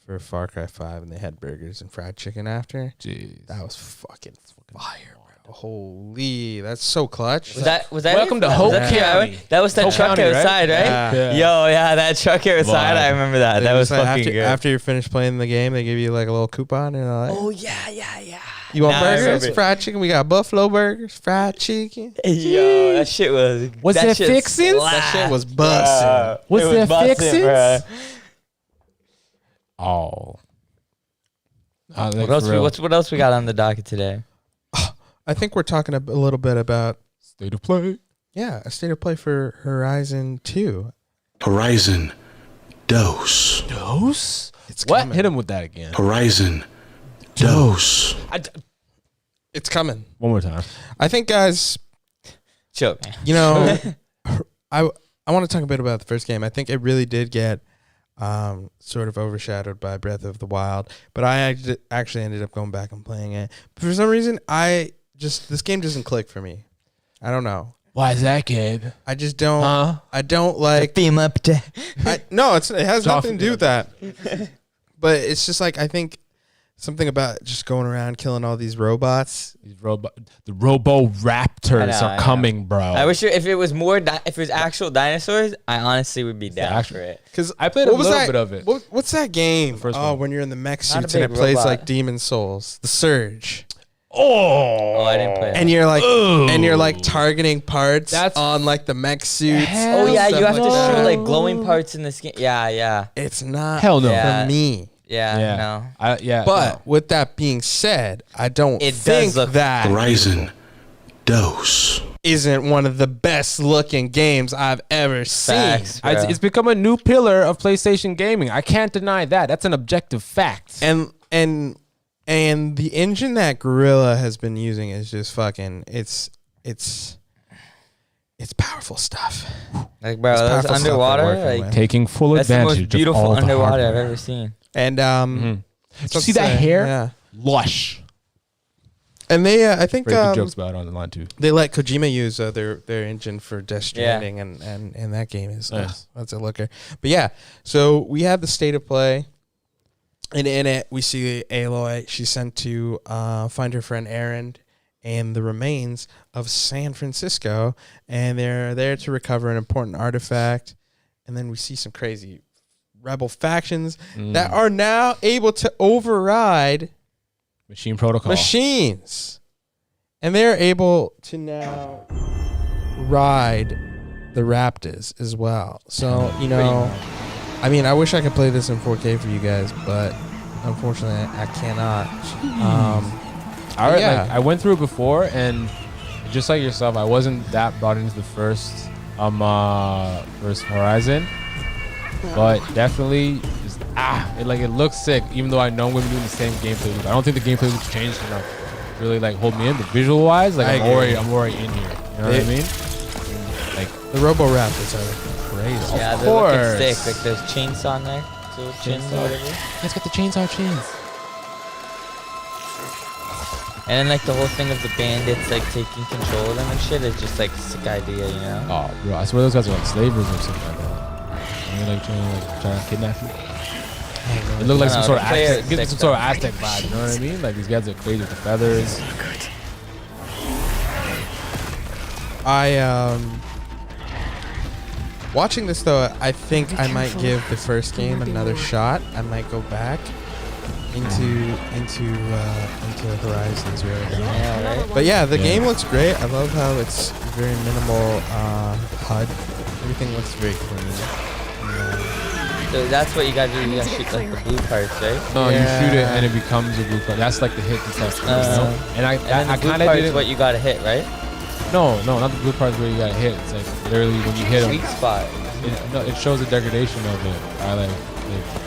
for Far Cry 5 and they had burgers and fried chicken after. Jeez. That was fucking fire, bro. Holy, that's so clutch. Was that Welcome to was Hope that County. That was that Hope truck County, right? outside, right? Yeah. Yo, yeah, that truck outside. I remember that. That was fucking after, good. After you finish playing the game, they give you like a little coupon and they're like, Oh yeah. you want Nah, I burgers, remember. fried chicken? We got buffalo burgers, fried chicken. Yo, that shit was. Was that there shit fixins? That shit was slapped, busting. bruh. Was It there busting, fixins? bruh. Oh. What else we got on the docket today? I think we're talking a little bit about State of play. a state of play for Horizon 2. Horizon. Dose. Dose? It's What? coming. Hit him with that again. Horizon. Dose. It's coming. One more time. I think, guys, Choke, man. you know, I want to talk a bit about the first game. I think it really did get sort of overshadowed by Breath of the Wild, but I actually ended up going back and playing it. But for some reason, this game doesn't click for me. I don't know. Why is that, Gabe? I just don't. Huh? I don't like. Beam up to. No, it has Off- nothing to do with that. But it's just like I think something about just going around killing all these robots. The Robo Raptors I are know. coming, bro. I wish if it was more, if it was actual dinosaurs, I honestly would be down actual- for it. Because I played a little bit of it. What's that game? first Oh, one. when you're in the mech Not a suits and it big plays robot. like Demon Souls, The Surge. Oh, I didn't play it. And you're like, Ooh. and you're like targeting parts That's- on like the mech suits. Hell Oh yeah, stuff you have like to that. show like glowing parts in this game. Yeah. It's not Hell no. Yeah. for me. No. But with that being said, I don't It does think look- that Horizon. Dose. isn't one of the best looking games I've ever seen. Facts, bro. It's become a new pillar of PlayStation gaming. I can't deny that. That's an objective fact. And And the engine that Gorilla has been using is just fucking. It's powerful stuff. Like, bro, It's those powerful stuff underwater, they're working like with. Taking full that's the advantage most beautiful of all the underwater I've hardware. ever seen. And Did you see that hair? Yeah. Lush. And they, I think, Very good jokes about it on the line too. they let Kojima use their engine for Death Stranding, and that game is Nice. that's a looker. But yeah, so we have the state of play, and in it we see Aloy. She's sent to find her friend Aaron and the remains of San Francisco, and they're there to recover an important artifact. And then we see some crazy rebel factions that are now able to override Machine protocol. machines, and they're able to now ride the Raptors as well. So I mean, I wish I could play this in 4K for you guys, but unfortunately I cannot. I went through it before, and just like yourself, I wasn't that brought into the first Horizon, but definitely just it looks sick. Even though I know we're doing the same gameplay loop, I don't think the gameplay loop's changed enough to really like hold me in. But visual wise, like I'm already in here. You know what I mean? Like The Robo Raptors are crazy. Yeah, they're looking sick. Like there's chainsaw on there. So chins or whatever. let's get the chainsaw chains. And then like the whole thing of the bandits like taking control of them and shit is just like a sick idea, you know? Oh, bro, I swear those guys are like slavers or something like that. And they're trying to kidnap you. It looked like some sort of Aztec, gives me some sort of Aztec vibe. You know what I mean? Like these guys are crazy with the feathers. Watching this though, I think I might give the first game another shot. I might go back into Horizon Zero Dawn. Yeah, right? But yeah, the game looks great. I love how it's very minimal HUD. Everything looks very clean. So that's what you gotta do. You gotta shoot like the blue parts, right? No, you Yeah. shoot it and it becomes a blue card. That's like the hit detector. You know? And And then I the blue kind of part did is it. what you gotta hit, right? No, not the blue parts where you gotta hit. It's like literally when you hit them. Sweet spot. It shows the degradation of it.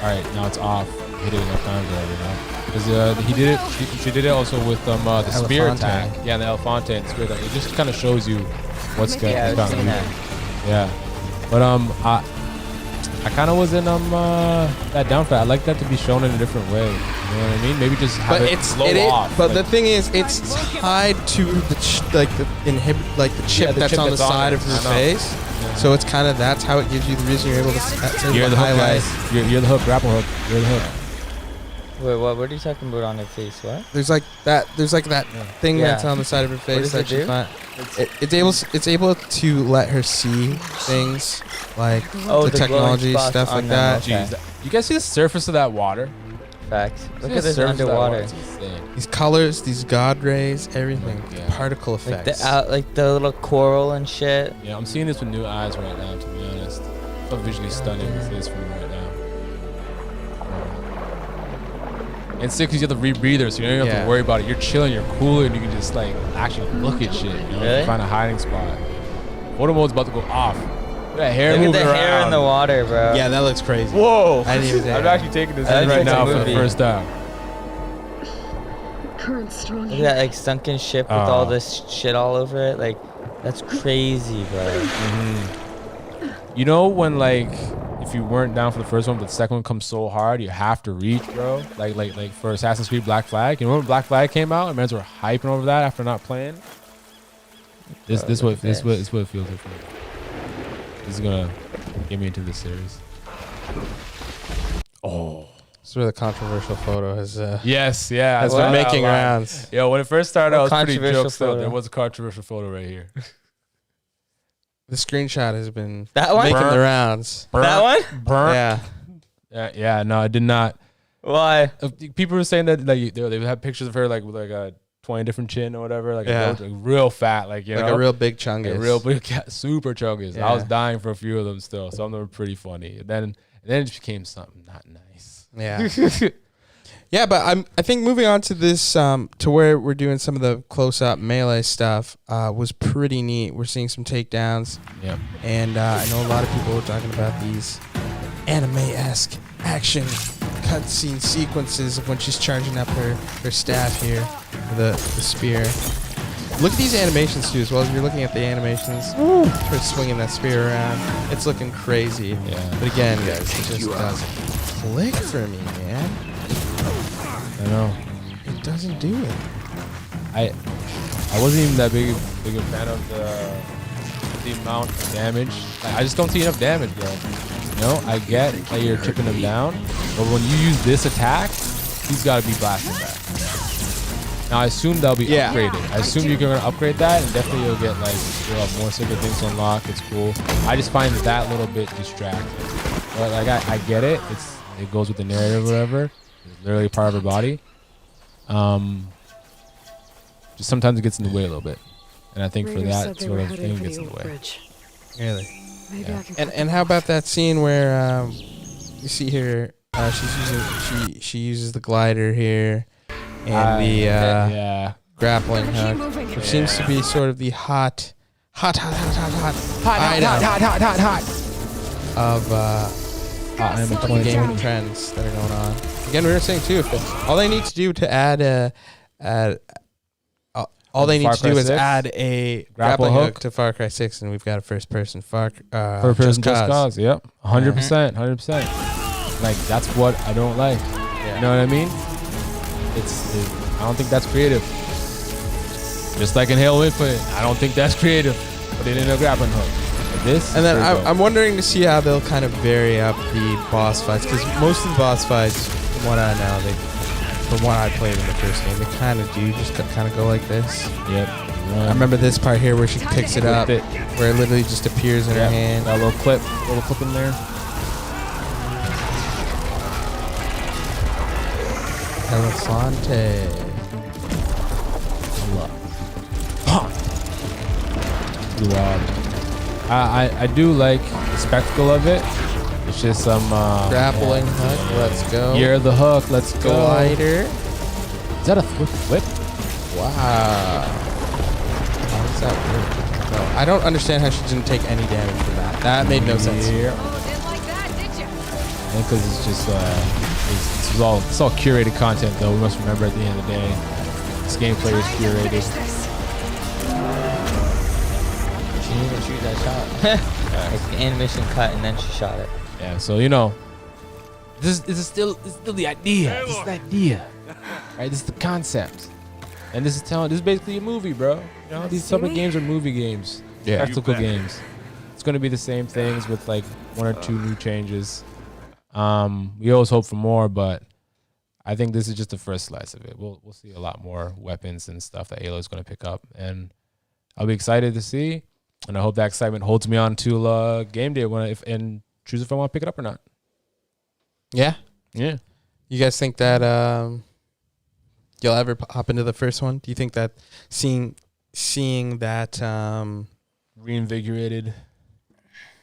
All right, now it's off. Hit it enough times already, you know. Because he did it. She did it also with the spear Elefante. attack. Yeah, the Elefante and the spear attack. It just kind of shows you what's going Yeah, I've seen on. that. Yeah, but I kind of was in that down for that. I like that to be shown in a different way. You know what I mean? Maybe just have But it blow off. But like, the thing is, it's tied to the the chip the that's chip on the that's on side it. of her I know. face. So it's kind of that's how it gives you the reason you're able to you're the hook, highlight. guys. You're the hook, grapple hook. You're the hook. Wait, what are you talking about on her face? What? There's like that thing Yeah. that's on the side of her face does it that she's do? not. It's able to let her see things like Oh, the the glowing technology spots stuff on like them, that. okay. Jeez, you guys see the surface of that water? Facts. Look See at the this surface of that water? underwater. It's insane. These colors, these god rays, everything, Yeah. particle Like effects. like the little coral and shit. Yeah, I'm seeing this with new eyes right now, to be honest. So visually stunning this is for me right now. And sick because you have the rebreather, so you don't even have Yeah. to worry about it. You're chilling, you're cooler, and you can just like actually look at shit. You know, Really? find a hiding spot. Photo mode's about to go off. Look at that hair Look at moving the around. hair in the water, bro. Yeah, that looks crazy. Whoa! I didn't even think I'm of that. actually taking this That in looks right like a now for the movie. first time. Current strong. Look at that like sunken ship with all this shit all over it. Like, that's crazy, bro. You know when like if you weren't down for the first one, but the second one comes so hard, you have to reach, bro. Like for Assassin's Creed Black Flag. You know when Black Flag came out, and men were hyping over that after not playing. This what it feels like for me. This is gonna get me into this series. Oh. That's where the controversial photo has Yes, yeah. has I been saw that making online. rounds. Yo, when it first started, I What was pretty controversial joked still. photo? There was a controversial photo right here. The screenshot has been That one? making Burnt. the rounds. That one? Burnt. Yeah. Yeah, no, I did not. Why? People were saying that like they have pictures of her like with like a 20 different chin or whatever, like Yeah. real fat, like you Like know, a real big chungus. a real big super chungus. Yeah. I was dying for a few of them still. Some of them were pretty funny. And then it just became something not nice. Yeah. Yeah, but I think moving on to this to where we're doing some of the close up melee stuff was pretty neat. We're seeing some takedowns, Yeah. and I know a lot of people were talking about these anime-esque action cutscene sequences of when she's charging up her staff here, the spear. Look at these animations too, as well as you're looking at the animations. Her swinging that spear around. It's looking crazy. Yeah. But again, guys, it just doesn't click for me, man. I know. It doesn't do it. I wasn't even that big a fan of the amount of damage. Like, I just don't see enough damage, bro. You know, I get that you're chipping him down, but when you use this attack, he's got to be blasted back. Now I assume that'll be upgraded. I assume you're gonna upgrade that, and definitely you'll get like you'll have more sacred things to unlock. It's cool. I just find that little bit distracting. But like I get it. It goes with the narrative, or whatever. It's literally part of her body. Just sometimes it gets in the way a little bit, and I think for that sort of thing, it gets in the way. Really? Yeah. And how about that scene where you see here she uses the glider here and the grappling hook, which seems to be sort of the hot item of the gaming trends that are going on. Again, we were saying too, if all they need to do to add add a grappling hook to Far Cry 6, and we've got a first-person Just Cause. Yep, 100%, 100%. Like that's what I don't like. Yeah. You know what I mean? I don't think that's creative. Just like in Halo Infinite, I don't think that's creative. Put it in a grappling hook. Like this. And then I'm wondering to see how they'll kind of vary up the boss fights, because most of the boss fights, from what I know, from what I played in the first game, they kind of do just kind of go like this. Yep. I remember this part here where she picks it up, where it literally just appears in her hand. That little clip in there. Elefante. I do like the spectacle of it. It's just some grappling hook. Let's go. You're the hook. Let's go. Glider. Is that a flip? Wow. How does that work? No, I don't understand how she didn't take any damage from that. That made no sense. Yeah. Because it's just it's all curated content, though. We must remember at the end of the day, this gameplay is curated. She didn't even shoot that shot. Like the animation cut and then she shot it. Yeah, so you know, this is still the idea. This is the idea, right? This is the concept, and this is basically a movie, bro. You know, these type of games are movie games, spectacle games. It's gonna be the same things with like one or two new changes. We always hope for more, but I think this is just the first slice of it. We'll see a lot more weapons and stuff that Halo is gonna pick up, and I'll be excited to see. And I hope that excitement holds me on to game day and choose if I want to pick it up or not. Yeah. Yeah. You guys think that you'll ever hop into the first one? Do you think that seeing that reinvigorated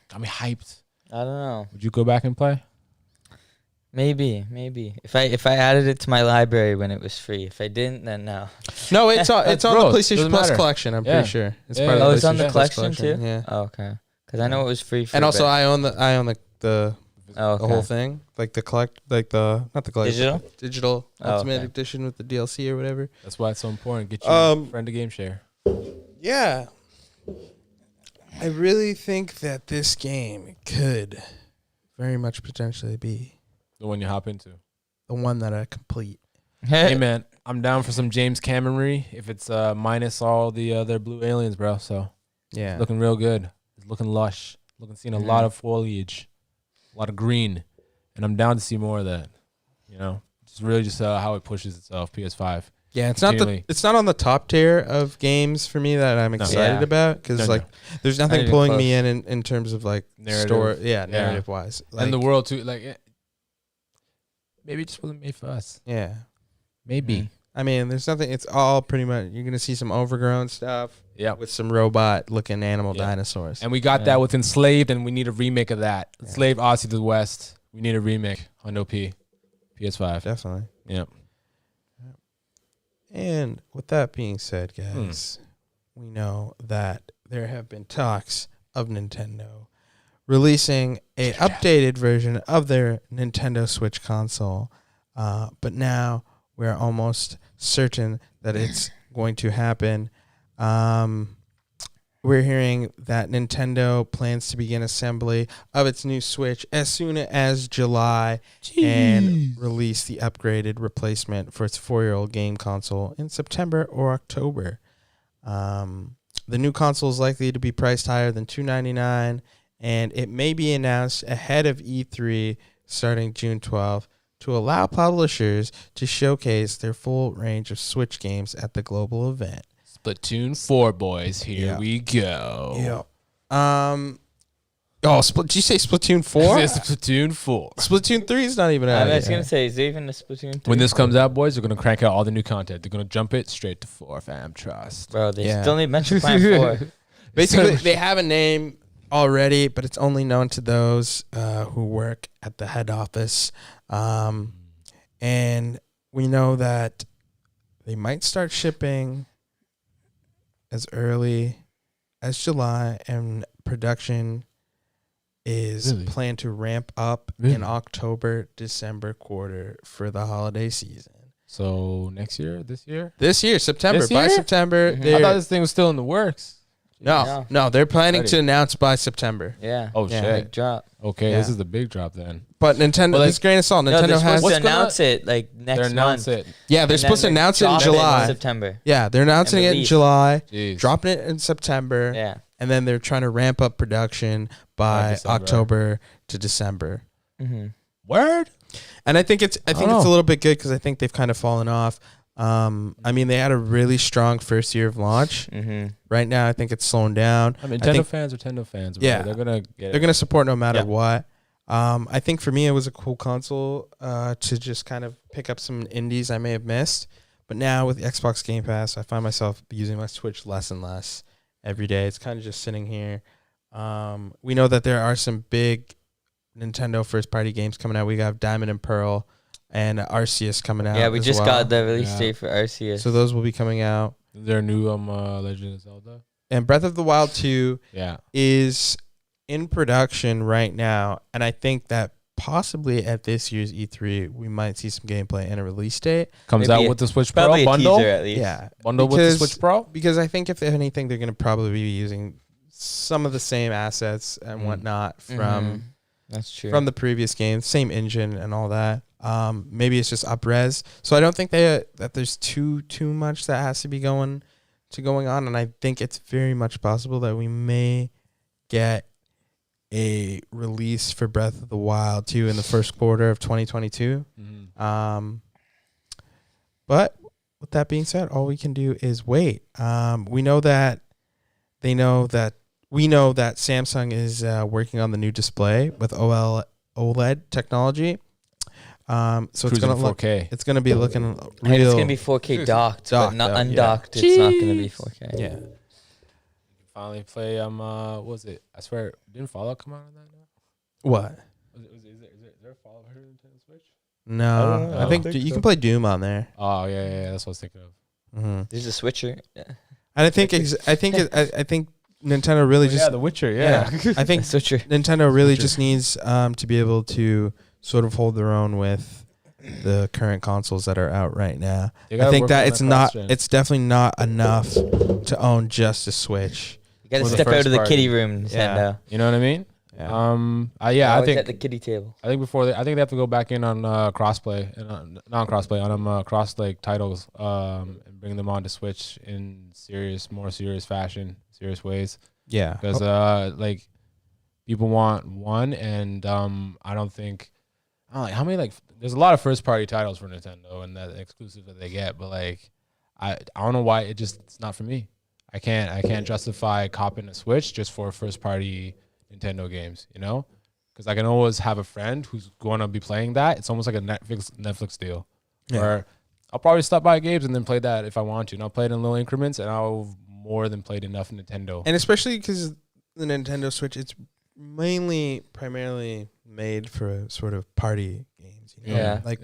got me hyped? I don't know. Would you go back and play? Maybe. If I added it to my library when it was free. If I didn't, then no. No, it's on the PlayStation Plus matter. collection. I'm pretty sure it's part of Oh, the it's on the PlayStation Plus collection too. Yeah. Oh, okay. Because I know it was free. For And also, bit. I own the Oh, okay. the whole thing, like the not the collection, digital Ultimate Edition with the DLC or whatever. That's why it's so important. Get your friend a game share. Yeah, I really think that this game could very much potentially be The one you hop into. the one that I complete. Hey man, I'm down for some James Cameron-y if it's minus all the other blue aliens, bro. So Yeah, it's looking real good. It's looking lush. Seeing a lot of foliage, a lot of green, and I'm down to see more of that. You know, it's really just how it pushes itself. PS5. yeah. It's not on the top tier of games for me that I'm excited about, because there's nothing pulling me in terms of like Narrative. narrative wise, and the world too. Like, maybe it just wasn't made for us. Yeah, maybe. I mean, there's nothing. It's all pretty much. You're gonna see some overgrown stuff. Yeah, with some robot-looking animal dinosaurs. And we got that with Enslaved, and we need a remake of that. Enslaved Odyssey to the West. We need a remake on OP. PS5. Definitely. Yep. And with that being said, guys, we know that there have been talks of Nintendo releasing a updated version of their Nintendo Switch console. But now we're almost certain that it's going to happen. We're hearing that Nintendo plans to begin assembly of its new Switch as soon as July and release the upgraded replacement for its 4-year-old game console in September or October. The new console is likely to be priced higher than $299, and it may be announced ahead of E3 starting June 12th to allow publishers to showcase their full range of Switch games at the global event. Splatoon 4, boys. Here we go. Did you say Splatoon 4? It's Splatoon 4. Splatoon 3 is not even out I was yet. going to say, is there even a Splatoon 3? When this comes out, boys, they're going to crank out all the new content. They're going to jump it straight to 4, fam. Trust. Bro, they Yeah. still need Metro Prime 4. Basically, they have a name already, but it's only known to those who work at the head office. And we know that they might start shipping as early as July, and production is planned to ramp up in October, December quarter for the holiday season. So next year, this year? This year, September. This By year? September, I thought this thing was still in the works. no, they're planning to announce by September. Yeah. Oh, Yeah. shit. Big drop. Okay, Yeah. this is the big drop then. But Nintendo, Well, like- this grain of salt, No, Nintendo they're has. supposed to What's gonna- announce it like next They're announce month. it. Yeah, they're And supposed to then announce it in drop July. September. Yeah, they're announcing And it in release. July, Jeez. dropping it in September, Yeah. and then they're trying to ramp up production by December. October to December. Mm-hmm. Word? And I think it's know. a little bit good because I think they've kind of fallen off. I mean, they had a really strong first year of launch. Mm-hmm. Right now, I think it's slowing down. I mean, I Nintendo think fans are Nintendo fans. Bro. Yeah. They're going to get they're it. going to support no matter Yeah. what. I think for me, it was a cool console to just kind of pick up some indies I may have missed. But now with the Xbox Game Pass, I find myself using my Switch less and less every day. It's kind of just sitting here. We know that there are some big Nintendo first-party games coming out. We got Diamond and Pearl and Arceus coming out. Yeah, we as just well. got the release Yeah. date for Arceus. So those will be coming out. Their new Legend of Zelda. And Breath of the Wild 2 Yeah. is in production right now, and I think that possibly at this year's E3 we might see some gameplay and a release date. Comes Maybe out a- with the Switch Pro Probably a bundle. teaser at least. Yeah, Bundle with the Because- Switch Pro. because I think if anything they're going to probably be using some of the same assets and whatnot from Mhm. That's true. from the previous game, same engine and all that. Maybe it's just up res. So I don't think that there's too much that has to be going on, and I think it's very much possible that we may get a release for Breath of the Wild 2 in the first quarter of 2022. But with that being said, all we can do is wait. We know that Samsung is working on the new display with OLED technology. So it's Cruising gonna look. 4K. It's gonna be looking and real. it's going to be 4K docked, but Docked, not yeah. undocked. It's not going to be 4K. yeah. Finally play what was it? I swear, didn't Fallout come out on that now? What? Is there a Fallout for Nintendo Switch? No, know. I think you can play Doom on there. Oh yeah, that's what I was thinking of. Mm-hmm. There's a switcher. Yeah. And I think Nintendo really just. The Witcher. Yeah. I think A switcher. Nintendo really just needs to be able to sort of hold their own with the current consoles that are out right now. They I gotta think work that on it's that not. cross-gen. It's definitely not enough to own just a Switch. You got to For the step out first of the party. kitty room, Nintendo. You know what I mean? Yeah. I Always think at the kitty table. I think they have to go back in on crossplay and non-crossplay on cross like titles and bring them on to Switch in more serious fashion, serious ways. Yeah. Because like people want one, and I don't think how many like there's a lot of first party titles for Nintendo and that exclusive that they get, but like I don't know why it's not for me. I can't justify copping a Switch just for first party Nintendo games, you know, because I can always have a friend who's going to be playing that. It's almost like a Netflix deal, where I'll probably stop by games and then play that if I want to, and I'll play it in little increments, and I'll more than played enough Nintendo. And especially because the Nintendo Switch, it's primarily made for sort of party games. You know? Yeah. Like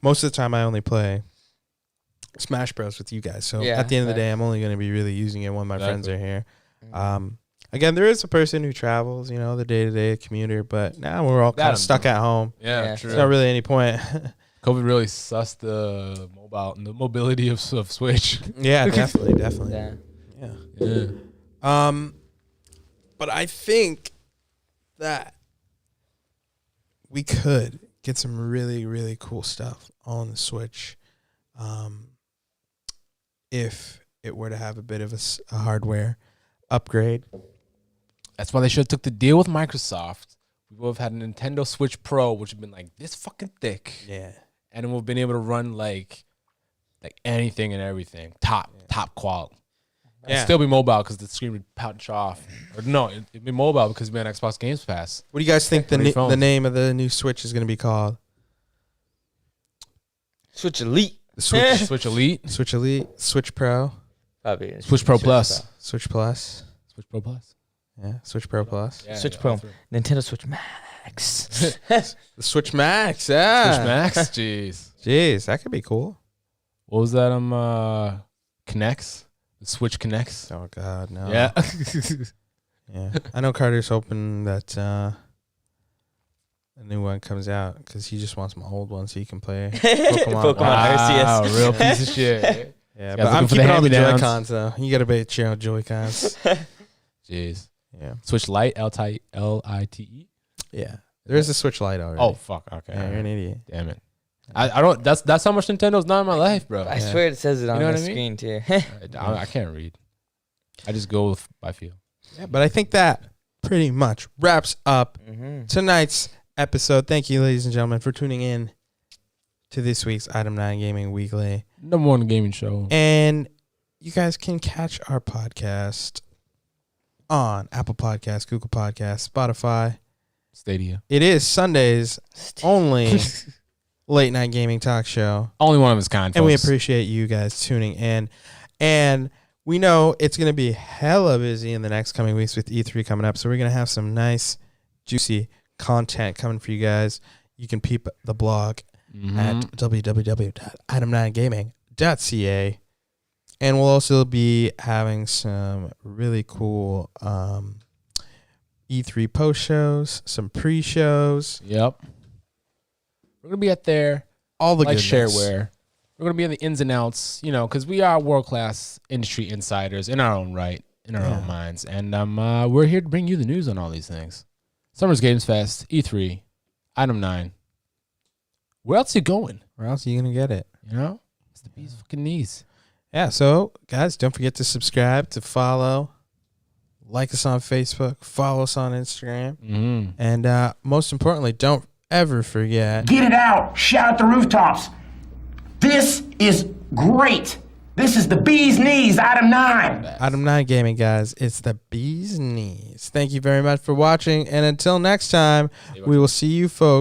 most of the time I only play Smash Bros with you guys. So Yeah, at the end of the right. day, I'm only going to be really using it when my friends are here. Again, there is a person who travels, the day-to-day commuter, but now we're all kind of stuck at home. Yeah, true. There's not really any point. COVID really sussed the mobility of Switch. Yeah, definitely. Yeah. But I think that we could get some really, really cool stuff on the Switch if it were to have a bit of a hardware upgrade. That's why they should have took the deal with Microsoft. We would have had a Nintendo Switch Pro, which would have been like this fucking thick. Yeah. And we've been able to run like anything and everything. Top quality. Yeah. It'd still be mobile because the screen would punch off. Or no, it'd be mobile because it'd be on Xbox Games Pass. What do you guys think the phones. name of the new Switch is going to be called? Switch Elite. The Switch, Switch Elite. Switch Elite, Switch Pro, Probably. Switch Pro Plus. Switch Plus. Switch Pro Plus. Yeah, Switch Pro Plus. Yeah, Switch all Pro. three. Nintendo Switch Max. The Switch Max. Yeah. Switch Max. Jeez. Jeez, that could be cool. What was that? Connects. The Switch Connects. Oh God, no. Yeah. Yeah. I know Carter's hoping that a new one comes out because he just wants my old one so he can play Pokemon. Pokemon Wow, Arceus. real piece of shit. Yeah, Guys but I'm looking for the keeping all the hand-me-downs. Joy-Cons though. You gotta bet your own Joy-Cons. Jeez. Yeah. Switch Lite. Lite. Yeah. There is a Switch Lite already. Oh fuck. Okay. Yeah, you're an idiot. Damn it. I don't. That's how much Nintendo's not in my life, bro. I swear it says it on know the what I mean? screen too. I can't read. I just go by feel. Yeah, but I think that pretty much wraps up tonight's episode. Thank you, ladies and gentlemen, for tuning in to this week's Item 9 Gaming Weekly. Number one gaming show. And you guys can catch our podcast on Apple Podcasts, Google Podcasts, Spotify. Stadia. It is Sunday's only late night gaming talk show. Only one of its kind, And we folks. appreciate you guys tuning in. And we know it's going to be hella busy in the next coming weeks with E3 coming up. So we're going to have some nice, juicy content coming for you guys. You can peep the blog at www.item9gaming.ca. And we'll also be having some really cool E3 post shows, some pre-shows. Yep. We're gonna be at there. All the like goodness. shareware. We're gonna be in the ins and outs, because we are world class industry insiders in our own right, in our own minds, and we're here to bring you the news on all these things. Summer's Games Fest, E3, Item 9. Where else you going? Where else are you going to get it? It's the bee's fucking knees. Yeah, so guys, don't forget to subscribe, to follow, like us on Facebook, follow us on Instagram, and most importantly, don't ever forget. Get it out. Shout at the rooftops. This is great. This is the bee's knees, Item 9. Item 9 Gaming, guys. It's the bee's knees. Thank you very much for watching, and until next time, we will see you folks